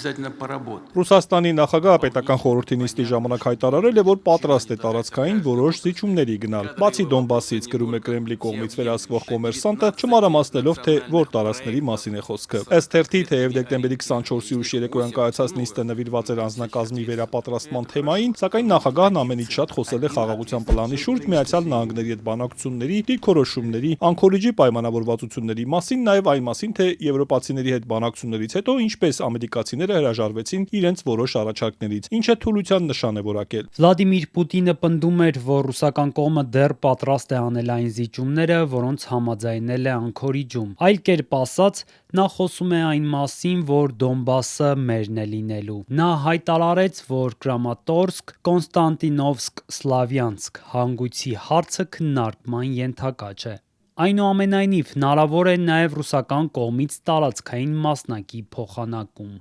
обязательно поработать. Ռուսաստանի նախագահը պետական խորհրդի նիստի ժամանակ հայտարարել է, որ պատրաստ է տարածքային որոշ զիջումների գնալ։ Բացի Դոնբասից, գրում է Կրեմլի կողմից վերահսկվող կոմերսանտը, չմանրամասնելով, թե որ տարածքների մասին է խոսքը։ Ըստ թերթի, թեև դեկտեմբերի 24-ի ուշ երեկոյան կայացած նիստը նվիրված էր անձնակազմի վերապատրաստման թեմային, սակայն նախագահն ամենից շատ խոսել է խաղաղության պլանի շուրջ, Միացյալ Նահանգների հետ բանակցությունների, դիրքորոշումների, Անկորիջի պայմանավորվածությունների մասին, նաև այն մասին, թե եվրոպացիների հետ բանակցություններից հետո ինչպես ամերիկացիները հրաժարվեցին իրենց որոշ առաջարկներից, ինչը թուլության նշան է որակել։ Վլադիմիր Պուտինը պնդում էր, որ ռուսական կողմը դեռ պատրաստ է անել այն զիջումները, որոնց համաձայնել է Անկորիջում։ Այլ կերպ ասած, նա խոսում է այն մասին, որ Դոնբասը մերն է լինելու։ Նա հայտարարեց, որ Կրամատորսկ, Կոնստանտինովսկ, Սլավյանսկ հանգույցի հարցը քննարկման ենթակա չէ։ Այնուամենայնիվ, հնարավոր է նաև ռուսական կողմից տարածքային մասնակի փոխանակում։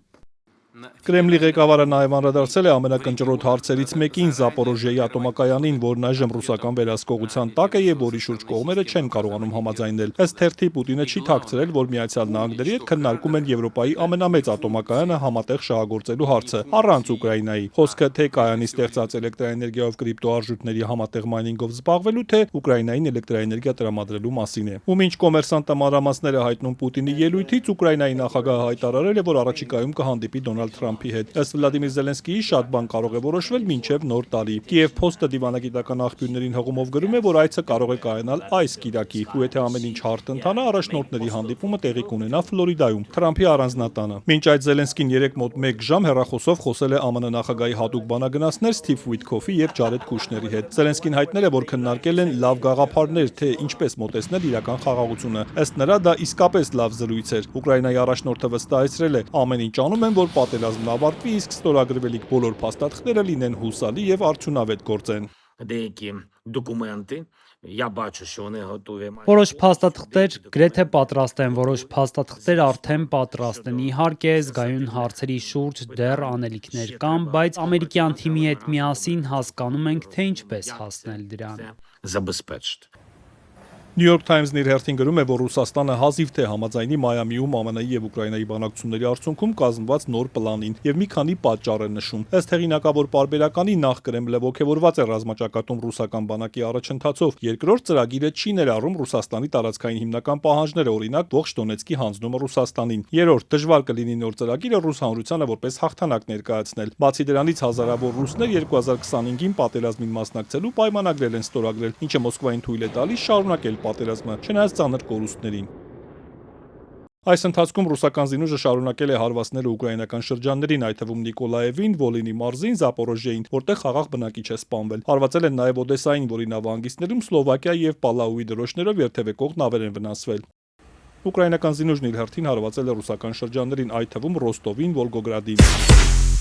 Կրեմլի ղեկավարը նաև անդրադարձել է ամենակնճռոտ հարցերից մեկին՝ Զապորոժիեի ատոմակայանին, որն այժմ ռուսական վերահսկողության տակ է եւ որի շուրջ կողմերը չեն կարողանում համաձայնել։ Ըստ թերթի, Պուտինը չի թաքցրել, որ Միացյալ Նահանգների հետ քննարկում են Եվրոպայի ամենամեծ ատոմակայանը համատեղ շահագործելու հարցը, առանց Ուկրաինայի։ Խոսքը թե կայանի ստեղծած էլեկտրաէներգիայով կրիպտոարժույթների համատեղ մայնինգով զբաղվելու, թե Ուկրաինային էլեկտրաէներգիա տրամադրելու մասին է։ Ու մինչ կոմերսանտը մանրամասները հայտնում Պուտինի ելույթից, Ուկրաինայի նախագահը հայտարարել է, որ առաջիկայում կհանդիպի Դոնալդ Թրամփի հետ։ Ըստ Վլադիմիր Զելենսկիի, շատ բան կարող է որոշվել մինչև նոր տարի։ Կիև Փոստը դիվանագիտական աղբյուրներին հղումով գրում է, որ այցը կարող է կայանալ այս կիրակի, ու եթե ամեն ինչ հարթ ընթանա, առաջնորդների հանդիպումը տեղի կունենա Ֆլորիդայում, Թրամփի առանձնատանը։ Մինչ այդ Զելենսկին 3 մոտ 1 ժամ հեռախոսով խոսել է ԱՄՆ նախագահի հատուկ բանագնացներ Սթիվ Ուիթքոֆի եւ Ջարեդ Քուշների հետ։ Զելենսկին հայտնել է, որ քննարկել են լավ գաղափարներ, թե ինչպես մոտեցնել իրական խաղաղությունը։ Ըստ նրա, դա իսկապես լավ զրույց էր։ Ուկրաինայի առաջնորդը վստահեցրել է, ամեն ինչ անում են, որ պատերազմն ավարտվի, իսկ ստորագրվելիք բոլոր փաստաթղթերը լինեն հուսալի եւ արդյունավետ գործեն։ Деякі документи. Я бачу, що вони готові. Որոշ փաստաթղթեր գրեթե պատրաստ են, որոշ փաստաթղթեր արդեն պատրաստ են։ Իհարկե, զգայուն հարցերի շուրջ դեռ անելիքներ կան, բայց ամերիկյան թիմի հետ միասին հասկանում ենք, թե ինչպես հասնել դրան։ Забезпечити. New York Times-ն իր հերթին գրում է, որ Ռուսաստանը հազիվ թե համաձայնի Մայամիում ԱՄՆ-ի եւ Ուկրաինայի բանակցությունների արդյունքում կազմված նոր պլանին եւ մի քանի պատճառ է նշում։ Ըստ հեղինակավոր պարբերականի, նախ Կրեմլը ողջևորված է ռազմաճակատում ռուսական բանակի առաջընթացով, երկրորդ ծրագիրը չի ներառում Ռուսաստանի տարածքային հիմնական պահանջները, օրինակ ողջ Դոնեցկի հանձնումը Ռուսաստանին։ Երրորդ, դժվար կլինի նոր ծրագիրը ռուս հանրությանը որպես հաղթանակ ներկայացնել։ Բացի դրանից, հազարավոր ռուսներ 2025-ին պատերազմին մասնակցելու պայմանագրեր են ստորագրել, ինչը Մոսկվային թույլ է տալիս շարունակել պատերազմը, չնայած ծանր կորուստներին։ Այս ընթացքում ռուսական զինուժը շարունակել է հարվածները ուկրաինական շրջաններին, այդ թվում Նիկոլաևին, Վոլինի մարզին, Զապորոժիեին, որտեղ խաղաղ բնակիչ է սպանվել։ Հարվածել են նաև Օդեսային, որի նավահանգիստներում Սլովակիա եւ Պալաուի դրոշներով երթևեկող նավեր են վնասվել։ Ուկրաինական զինուժն իր հերթին հարվածել է ռուսական շրջաններին, այդ թվում Ռոստովին, Վոլգոգրադին։